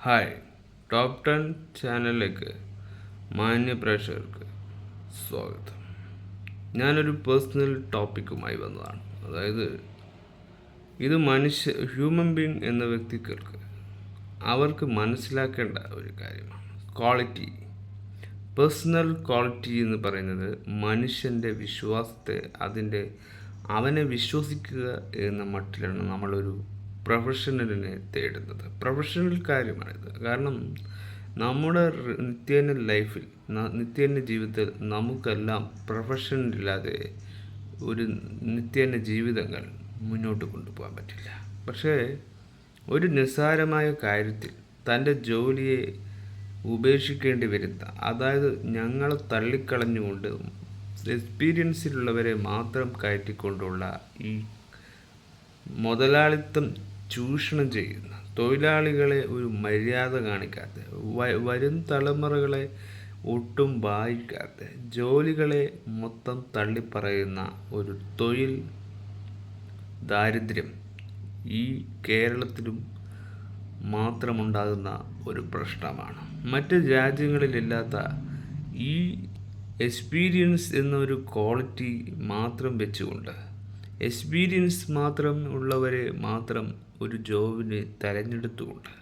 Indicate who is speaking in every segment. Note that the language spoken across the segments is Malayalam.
Speaker 1: ഹായ്, ടോപ്പ് 10 ചാനലിലേക്ക് മാന്യ പ്രേക്ഷകർക്ക് സ്വാഗതം. ഞാനൊരു പേഴ്സണൽ ടോപ്പിക്കുമായി വന്നതാണ്. അതായത് ഇത് ഹ്യൂമൻ ബീങ് എന്ന വ്യക്തികൾക്ക് അവർക്ക് മനസ്സിലാക്കേണ്ട ഒരു കാര്യമാണ്. ക്വാളിറ്റി, പേഴ്സണൽ ക്വാളിറ്റി എന്ന് പറയുന്നത് മനുഷ്യൻ്റെ വിശ്വാസത്തെ അവനെ വിശ്വസിക്കുക എന്ന മട്ടിലാണ് നമ്മളൊരു പ്രൊഫഷണലിനെ തേടുന്നത്. പ്രൊഫഷണൽ കാര്യമാണിത്. കാരണം നമ്മുടെ നിത്യേന ജീവിതത്തിൽ നമുക്കെല്ലാം പ്രൊഫഷനില്ലാതെ ഒരു നിത്യേന ജീവിതങ്ങൾ മുന്നോട്ട് കൊണ്ടുപോകാൻ പറ്റില്ല. പക്ഷേ ഒരു നിസ്സാരമായ കാര്യത്തിൽ തൻ്റെ ജോലിയെ ഉപേക്ഷിക്കേണ്ടി വരുന്ന, അതായത് ഞങ്ങളെ തള്ളിക്കളഞ്ഞുകൊണ്ട് എക്സ്പീരിയൻസിലുള്ളവരെ മാത്രം കയറ്റിക്കൊണ്ടുള്ള ഈ മുതലാളിത്തം ചൂഷണം ചെയ്യുന്ന, തൊഴിലാളികളെ ഒരു മര്യാദ കാണിക്കാതെ, വരും തലമുറകളെ ഒട്ടും വായിക്കാതെ, ജോലികളെ മൊത്തം തള്ളിപ്പറയുന്ന ഒരു തൊഴിൽ ദാരിദ്ര്യം ഈ കേരളത്തിലും മാത്രമുണ്ടാകുന്ന ഒരു പ്രശ്നമാണ്. മറ്റ് രാജ്യങ്ങളിലില്ലാത്ത ഈ എക്സ്പീരിയൻസ് എന്നൊരു ക്വാളിറ്റി മാത്രം വെച്ചുകൊണ്ട്, എക്സ്പീരിയൻസ് മാത്രം ഉള്ളവരെ മാത്രം ഒരു ജോബിന് തിരഞ്ഞെടുത്തുകൊണ്ട്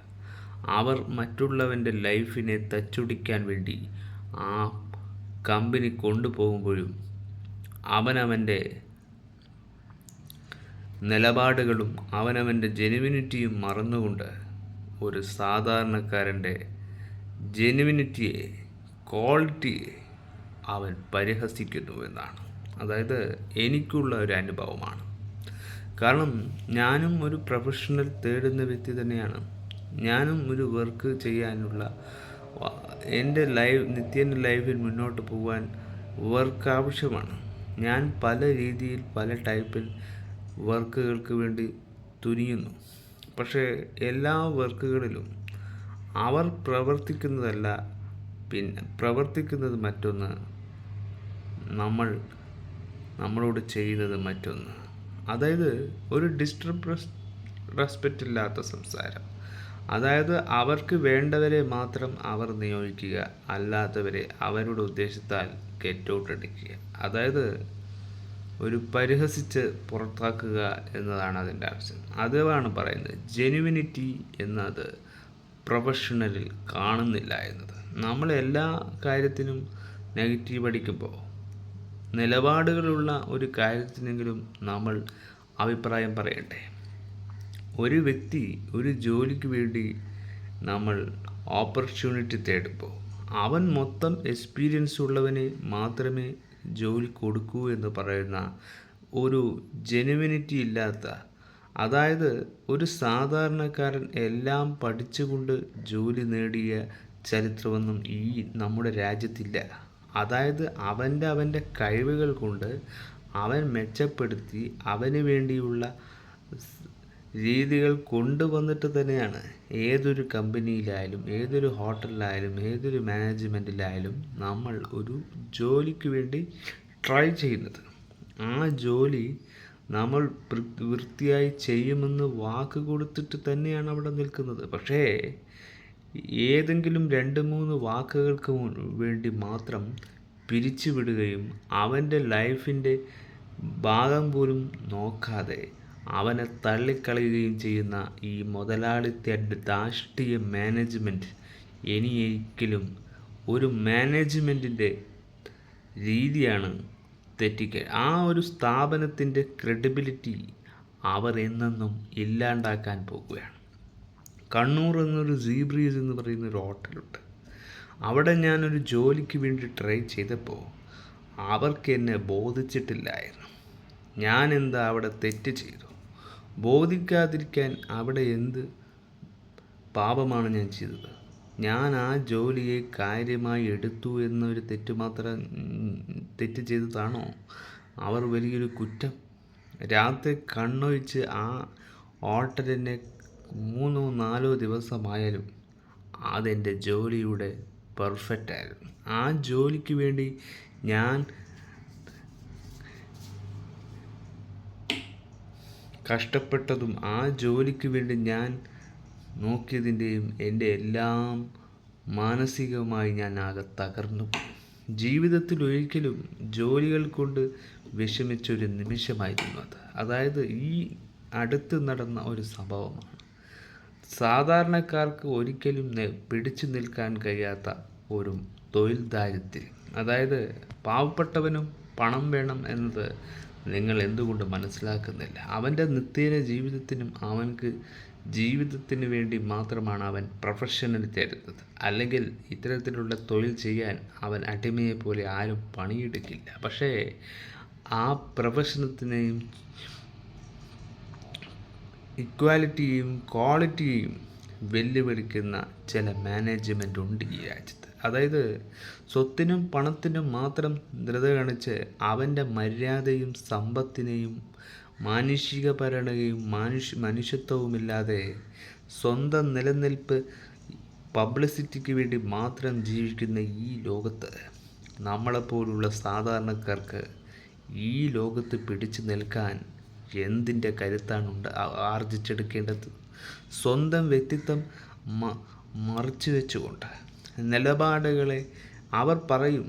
Speaker 1: അവർ മറ്റുള്ളവൻ്റെ ലൈഫിനെ തച്ചുടിക്കാൻ വേണ്ടി ആ കമ്പനി കൊണ്ടുപോകുമ്പോഴും അവനവൻ്റെ നിലപാടുകളും അവനവൻ്റെ ജെനുവിനിറ്റിയും മറന്നുകൊണ്ട് ഒരു സാധാരണക്കാരൻ്റെ ജെനുവിനിറ്റിയെ, ക്വാളിറ്റിയെ അവൻ പരിഹസിക്കുന്നു എന്നാണ്. അതായത് എനിക്കുള്ള ഒരു അനുഭവമാണ്. കാരണം ഞാനും ഒരു പ്രൊഫഷണൽ തേടുന്ന വ്യക്തി തന്നെയാണ്. ഞാനും ഒരു വർക്ക് ചെയ്യാനുള്ള, എൻ്റെ നിത്യേന ലൈഫിൽ മുന്നോട്ട് പോകാൻ വർക്ക് ആവശ്യമാണ്. ഞാൻ പല രീതിയിൽ പല ടൈപ്പിൽ വർക്കുകൾക്ക് വേണ്ടി തുനിയുന്നു. പക്ഷേ എല്ലാ വർക്കുകളിലും അവർ പ്രവർത്തിക്കുന്നതല്ല, പിന്നെ പ്രവർത്തിക്കുന്നത് മറ്റൊന്ന്, നമ്മളോട് ചെയ്യുന്നത് മറ്റൊന്ന്. അതായത് ഒരു റെസ്പെക്റ്റ് ഇല്ലാത്ത സംസാരം. അതായത് അവർക്ക് വേണ്ടവരെ മാത്രം അവർ നിയോഗിക്കുക, അല്ലാത്തവരെ അവരുടെ ഉദ്ദേശത്താൽ ഗെറ്റ് ഔട്ട് അടിക്കുക. അതായത് ഒരു പരിഹസിച്ച് പുറത്താക്കുക എന്നതാണ് അതിൻ്റെ ആവശ്യം. അതാണ് പറയുന്നത് ജെനുവിനിറ്റി എന്നത് പ്രൊഫഷണലിൽ കാണുന്നില്ല എന്നത്. നമ്മൾ എല്ലാ കാര്യത്തിനും നെഗറ്റീവ് അടിക്കുമ്പോൾ നിലപാടുകളുള്ള ഒരു കാര്യത്തിനെങ്കിലും നമ്മൾ അഭിപ്രായം പറയണ്ടേ? ഒരു വ്യക്തി ഒരു ജോലിക്ക് വേണ്ടി നമ്മൾ ഓപ്പർച്യൂണിറ്റി തേടുമ്പോൾ അവൻ മൊത്തം എക്സ്പീരിയൻസ് ഉള്ളവനെ മാത്രമേ ജോലി കൊടുക്കൂ എന്ന് പറയുന്ന ഒരു ജെനുവിനിറ്റി ഇല്ലാത്ത, അതായത് ഒരു സാധാരണക്കാരൻ എല്ലാം പഠിച്ചുകൊണ്ട് ജോലി നേടിയ ചരിത്രമൊന്നും ഈ നമ്മുടെ രാജ്യത്തില്ല. അതായത് അവൻ്റെ കഴിവുകൾ കൊണ്ട് അവൻ മെച്ചപ്പെടുത്തി അവന് വേണ്ടിയുള്ള രീതികൾ കൊണ്ടുവന്നിട്ട് തന്നെയാണ് ഏതൊരു കമ്പനിയിലായാലും, ഏതൊരു ഹോട്ടലിലായാലും, ഏതൊരു മാനേജ്മെൻറ്റിലായാലും നമ്മൾ ഒരു ജോലിക്ക് വേണ്ടി ട്രൈ ചെയ്യുന്നത്. ആ ജോലി നമ്മൾ വൃത്തിയായി ചെയ്യുമെന്ന് വാക്ക് കൊടുത്തിട്ട് തന്നെയാണ് അവിടെ നിൽക്കുന്നത്. പക്ഷേ ഏതെങ്കിലും 2-3 വാക്കുകൾക്ക് വേണ്ടി മാത്രം പിരിച്ചുവിടുകയും അവൻ്റെ ലൈഫിൻ്റെ ഭാഗം പോലും നോക്കാതെ അവനെ തള്ളിക്കളയുകയും ചെയ്യുന്ന ഈ മുതലാളിത്ത ധാർഷ്ട്രീയ മാനേജ്മെൻറ്റ് ഒരിക്കലും ഒരു മാനേജ്മെൻറ്റിൻ്റെ രീതിയാണ് തെറ്റിക്കുക. ആ ഒരു സ്ഥാപനത്തിൻ്റെ ക്രെഡിബിലിറ്റി അവർ എന്നെന്നും ഇല്ലാണ്ടാക്കാൻ പോകുകയാണ്. കണ്ണൂർ എന്നൊരു സീബ്രീസ് എന്ന് പറയുന്ന ഒരു ഹോട്ടലുണ്ട്. അവിടെ ഞാനൊരു ജോലിക്ക് വേണ്ടി ട്രൈ ചെയ്തപ്പോൾ അവർക്ക് എന്നെ ബോധിച്ചിട്ടില്ലായിരുന്നു. ഞാൻ എന്താ അവിടെ തെറ്റ് ചെയ്തു? ബോധിക്കാതിരിക്കാൻ അവിടെ എന്ത് പാപമാണ് ഞാൻ ചെയ്തത്? ഞാൻ ആ ജോലിയെ കാര്യമായി എടുത്തു എന്നൊരു തെറ്റ് ചെയ്തതാണോ അവർ വലിയൊരു കുറ്റം? രാത്രി കണ്ണൊഴിച്ച് ആ ഹോട്ടലിനെ 3-4 ദിവസമായാലും അതെൻ്റെ ജോലിയുടെ പെർഫെക്റ്റ് ആയിരുന്നു. ആ ജോലിക്ക് വേണ്ടി ഞാൻ കഷ്ടപ്പെട്ടതും, ആ ജോലിക്ക് വേണ്ടി ഞാൻ നോക്കിയതിൻ്റെയും എൻ്റെ എല്ലാം മാനസികമായി ഞാൻ ആകെ തകർന്നു പോയി. ജീവിതത്തിൽ ഒരിക്കലും ജോലികൾ കൊണ്ട് വിഷമിച്ചൊരു നിമിഷമായിരുന്നു അത്. അതായത് ഈ അടുത്ത് നടന്ന ഒരു സംഭവമാണ്. സാധാരണക്കാർക്ക് ഒരിക്കലും പിടിച്ചു നിൽക്കാൻ കഴിയാത്ത ഒരു തൊഴിൽ ദാരിദ്ര്യം. അതായത് പാവപ്പെട്ടവനും പണം വേണം എന്നത് നിങ്ങൾ എന്തുകൊണ്ട് മനസ്സിലാക്കുന്നില്ല? അവൻ്റെ നിത്യേന ജീവിതത്തിനും അവൻക്ക് ജീവിതത്തിന് വേണ്ടി മാത്രമാണ് അവൻ പ്രൊഫഷണൽ തരുന്നത്. അല്ലെങ്കിൽ ഇത്തരത്തിലുള്ള തൊഴിൽ ചെയ്യാൻ അവൻ അടിമയെ പോലെ ആരും പണിയെടുക്കില്ല. പക്ഷേ ആ പ്രൊഫഷണത്തിനെയും ഇക്വാലിറ്റിയും ക്വാളിറ്റിയും വെല്ലുവിളിക്കുന്ന ചില മാനേജ്മെൻ്റ് ഉണ്ട് ഈ രാജ്യത്ത്. അതായത് സ്വത്തിനും പണത്തിനും മാത്രം ധൃത കാണിച്ച് അവൻ്റെ മര്യാദയും സമ്പത്തിനെയും മാനുഷിക പരിഗണനയും മനുഷ്യത്വവുമില്ലാതെ സ്വന്തം നിലനിൽപ്പ് പബ്ലിസിറ്റിക്ക് വേണ്ടി മാത്രം ജീവിക്കുന്ന ഈ ലോകത്ത് നമ്മളെപ്പോലുള്ള സാധാരണക്കാർക്ക് ഈ ലോകത്ത് പിടിച്ചു നിൽക്കാൻ എന്തിൻ്റെ കരുത്താണ് ആർജിച്ചെടുക്കേണ്ടത്? സ്വന്തം വ്യക്തിത്വം മറച്ചു വെച്ചുകൊണ്ട് നിലപാടുകളെ അവർ പറയും,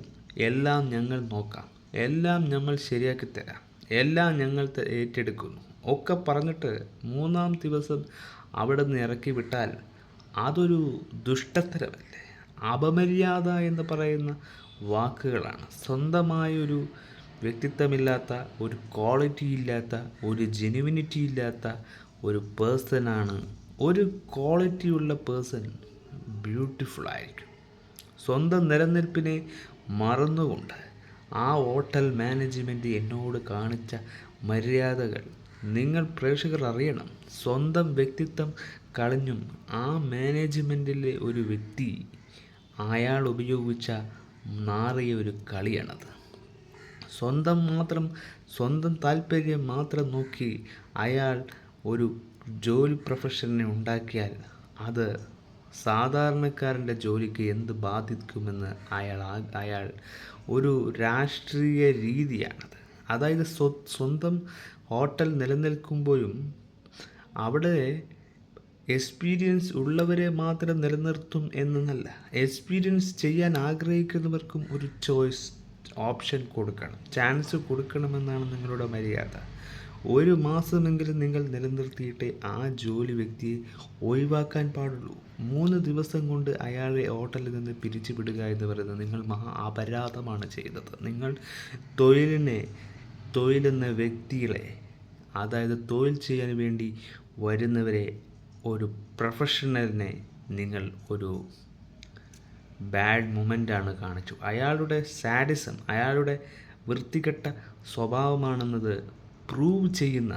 Speaker 1: എല്ലാം ഞങ്ങൾ നോക്കാം, എല്ലാം ഞങ്ങൾ ശരിയാക്കി തരാം, എല്ലാം ഞങ്ങൾ ഏറ്റെടുക്കുന്നു ഒക്കെ പറഞ്ഞിട്ട് മൂന്നാം ദിവസം അവിടെ നിന്ന് ഇറക്കി വിട്ടാൽ അതൊരു ദുഷ്ടത്തരമല്ലേ? അപമര്യാദ എന്ന് പറയുന്ന വാക്കുകളാണ്. സ്വന്തമായൊരു വ്യക്തിത്വമില്ലാത്ത, ഒരു ക്വാളിറ്റി ഇല്ലാത്ത, ഒരു ജെനുവിനിറ്റി ഇല്ലാത്ത ഒരു പേഴ്സണാണ്. ഒരു ക്വാളിറ്റിയുള്ള പേഴ്സൺ ബ്യൂട്ടിഫുൾ ആയിരിക്കും. സ്വന്തം നിലനിൽപ്പിനെ മറന്നുകൊണ്ട് ആ ഹോട്ടൽ മാനേജ്മെൻറ്റ് എന്നോട് കാണിച്ച മര്യാദകൾ നിങ്ങൾ പ്രേക്ഷകർ അറിയണം. സ്വന്തം വ്യക്തിത്വം കളഞ്ഞും ആ മാനേജ്മെൻറ്റിലെ ഒരു വ്യക്തി അയാൾ ഉപയോഗിച്ച നാറിയ ഒരു കളിയാണത്. സ്വന്തം താല്പര്യം മാത്രം നോക്കി അയാൾ ഒരു ജോലി പ്രൊഫഷനെ ഉണ്ടാക്കിയാൽ അത് സാധാരണക്കാരൻ്റെ ജോലിക്ക് എന്ത് ബാധിക്കുമെന്ന് അയാൾ ഒരു രാഷ്ട്രീയ രീതിയാണത്. അതായത് സ്വന്തം ഹോട്ടൽ നിലനിൽക്കുമ്പോഴും അവിടെ എക്സ്പീരിയൻസ് ഉള്ളവരെ മാത്രം നിലനിർത്തും എന്നല്ല, എക്സ്പീരിയൻസ് ചെയ്യാൻ ആഗ്രഹിക്കുന്നവർക്കും ഒരു ഓപ്ഷൻ കൊടുക്കണം, ചാൻസ് കൊടുക്കണമെന്നാണ് നിങ്ങളുടെ മര്യാദ. ഒരു മാസമെങ്കിലും നിങ്ങൾ നിലനിർത്തിയിട്ടേ ആ ജോലി വ്യക്തിയെ ഒഴിവാക്കാൻ പാടുള്ളൂ. 3 ദിവസം കൊണ്ട് അയാളെ ഹോട്ടലിൽ നിന്ന് പിരിച്ചുവിടുക എന്ന് പറയുന്നത് നിങ്ങൾ മഹാ അപരാധമാണ് ചെയ്തത്. നിങ്ങൾ തൊഴിലെന്ന വ്യക്തികളെ, അതായത് തൊഴിൽ ചെയ്യാൻ വേണ്ടി വരുന്നവരെ, ഒരു പ്രൊഫഷണലിനെ നിങ്ങൾ ഒരു ബാഡ് മൊമെൻ്റാണ് കാണിച്ചു. അയാളുടെ സാഡിസം, അയാളുടെ വൃത്തികെട്ട സ്വഭാവമാണെന്നത് പ്രൂവ് ചെയ്യുന്ന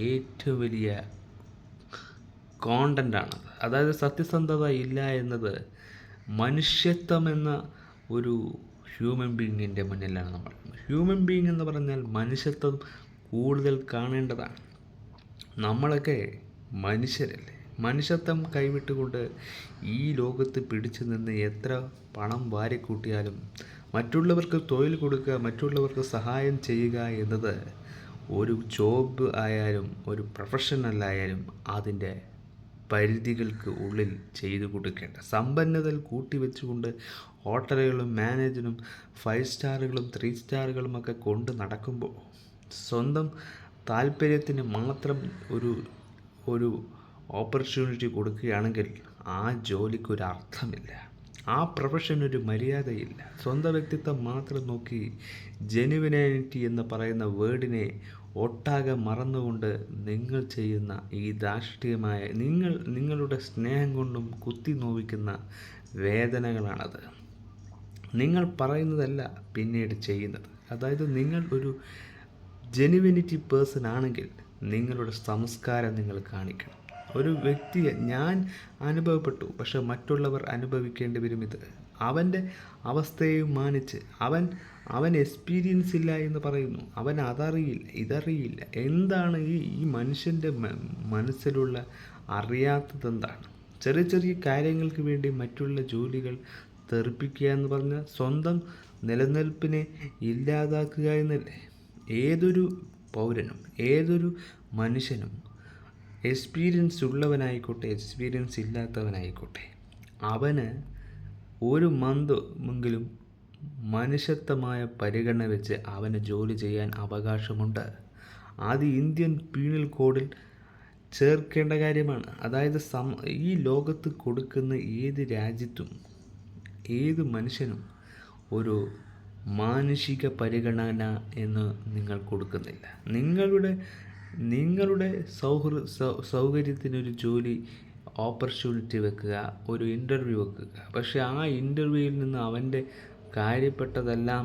Speaker 1: ഏറ്റവും വലിയ കോണ്ടൻ്റാണത്. അതായത് സത്യസന്ധത ഇല്ല എന്നത് മനുഷ്യത്വം എന്ന ഒരു ഹ്യൂമൻ ബീയിങ്ങിൻ്റെ മുന്നിലാണ് നമ്മൾ. ഹ്യൂമൻ ബീയിങ് എന്ന് പറഞ്ഞാൽ മനുഷ്യത്വം കൂടുതൽ കാണേണ്ടതാണ്. നമ്മളൊക്കെ മനുഷ്യരല്ലേ? മനുഷ്യത്വം കൈവിട്ടുകൊണ്ട് ഈ ലോകത്ത് പിടിച്ചു നിന്ന് എത്ര പണം വാരിക്കൂട്ടിയാലും മറ്റുള്ളവർക്ക് തൊഴിൽ കൊടുക്കുക, മറ്റുള്ളവർക്ക് സഹായം ചെയ്യുക എന്നത് ഒരു ജോബ് ആയാലും ഒരു പ്രൊഫഷണലായാലും അതിൻ്റെ പരിധികൾക്ക് ഉള്ളിൽ ചെയ്തു കൊടുക്കേണ്ട. സമ്പന്നതൽ കൂട്ടിവെച്ചുകൊണ്ട് ഹോട്ടലുകളും മാനേജറും 5 സ്റ്റാറുകളും 3 സ്റ്റാറുകളും ഒക്കെ കൊണ്ട് നടക്കുമ്പോൾ സ്വന്തം താല്പര്യത്തിന് മാത്രം ഒരു ഓപ്പർച്യൂണിറ്റി കൊടുക്കുകയാണെങ്കിൽ ആ ജോലിക്കൊരു അർത്ഥമില്ല, ആ പ്രൊഫഷനൊരു മര്യാദയില്ല. സ്വന്തം വ്യക്തിത്വം മാത്രം നോക്കി ജെനുവിനിറ്റി എന്ന് പറയുന്ന വേർഡിനെ ഒട്ടാകെ മറന്നുകൊണ്ട് നിങ്ങൾ ചെയ്യുന്ന ഈ ധാർഷ്ട്യമായ നിങ്ങളുടെ സ്നേഹം കൊണ്ടും കുത്തി നോവിക്കുന്ന വേദനകളാണത്. നിങ്ങൾ പറയുന്നതല്ല പിന്നീട് ചെയ്യുന്നത്. അതായത് നിങ്ങൾ ഒരു ജെനുവിനിറ്റി പേഴ്സൺ ആണെങ്കിൽ നിങ്ങളുടെ സംസ്കാരം നിങ്ങൾ കാണിക്കണം. ഒരു വ്യക്തിയെ ഞാൻ അനുഭവപ്പെട്ടു, പക്ഷെ മറ്റുള്ളവർ അനുഭവിക്കേണ്ടി വരും ഇത്. അവൻ്റെ അവസ്ഥയെയും മാനിച്ച് അവൻ എക്സ്പീരിയൻസ് ഇല്ല എന്ന് പറയുന്നു, അവൻ അതറിയില്ല ഇതറിയില്ല. എന്താണ് ഈ മനുഷ്യൻ്റെ മനസ്സിലുള്ള അറിയാത്തത് എന്താണ്? ചെറിയ ചെറിയ കാര്യങ്ങൾക്ക് വേണ്ടി മറ്റുള്ള ജോലികൾ തെറിപ്പിക്കുക എന്ന് പറഞ്ഞാൽ സ്വന്തം നിലനിൽപ്പിനെ ഇല്ലാതാക്കുക എന്നല്ലേ? ഏതൊരു പൗരനും ഏതൊരു മനുഷ്യനും എക്സ്പീരിയൻസ് ഉള്ളവനായിക്കോട്ടെ എക്സ്പീരിയൻസ് ഇല്ലാത്തവനായിക്കോട്ടെ, അവന് ഒരു മന്തെങ്കിലും മനുഷ്യത്വമായ പരിഗണന വെച്ച് അവന് ജോലി ചെയ്യാൻ അവകാശമുണ്ട്. അത് ഇന്ത്യൻ പീനൽ കോഡിൽ ചേർക്കേണ്ട കാര്യമാണ്. അതായത് ഈ ലോകത്ത് കൊടുക്കുന്ന ഏത് രാജ്യത്തും ഏത് മനുഷ്യനും ഒരു മാനുഷിക പരിഗണന എന്ന് നിങ്ങൾ കൊടുക്കുന്നില്ല. നിങ്ങളുടെ സൗകര്യത്തിനൊരു ജോലി ഓപ്പർച്യൂണിറ്റി വെക്കുക, ഒരു ഇൻ്റർവ്യൂ വെക്കുക. പക്ഷേ ആ ഇൻ്റർവ്യൂവിൽ നിന്ന് അവൻ്റെ കാര്യപ്പെട്ടതെല്ലാം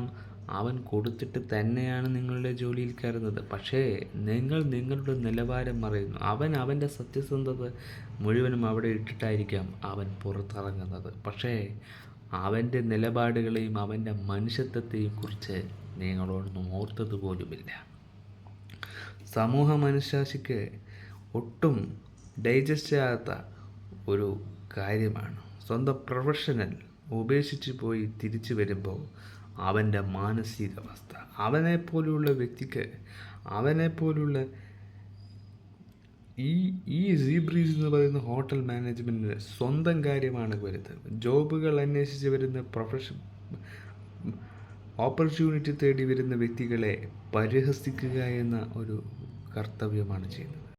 Speaker 1: അവൻ കൊടുത്തിട്ട് തന്നെയാണ് നിങ്ങളുടെ ജോലിയിൽ കയറുന്നത്. പക്ഷേ നിങ്ങളുടെ നിലവാരം മറയുന്നു. അവൻ്റെ സത്യസന്ധത മുഴുവനും അവിടെ ഇട്ടിട്ടായിരിക്കാം അവൻ പുറത്തിറങ്ങുന്നത്. പക്ഷേ അവൻ്റെ നിലപാടുകളെയും അവൻ്റെ മനുഷ്യത്വത്തെയും കുറിച്ച് നിങ്ങളൊന്നും ഓർത്തതുപോലുമില്ല. സമൂഹ മനഃശാസ്ത്രയ്ക്ക് ഒട്ടും ഡൈജസ്റ്റ് ചെയ്യാത്ത ഒരു കാര്യമാണ്. സ്വന്തം പ്രൊഫഷണൽ ഉപേക്ഷിച്ച് പോയി തിരിച്ചു വരുമ്പോൾ അവൻ്റെ മാനസികാവസ്ഥ, അവനെപ്പോലുള്ള വ്യക്തിക്ക്, അവനെപ്പോലുള്ള ഈ സീബ്രീസ് എന്ന് പറയുന്ന ഹോട്ടൽ മാനേജ്മെൻറ്റിന് സ്വന്തം കാര്യമാണ് വരുന്നത്. ജോബുകൾ അന്വേഷിച്ച് വരുന്ന ഓപ്പർച്യൂണിറ്റി തേടി വരുന്ന വ്യക്തികളെ പരിഹസിക്കുക എന്ന ഒരു കർത്തവ്യമാണ് ചെയ്യുന്നത്.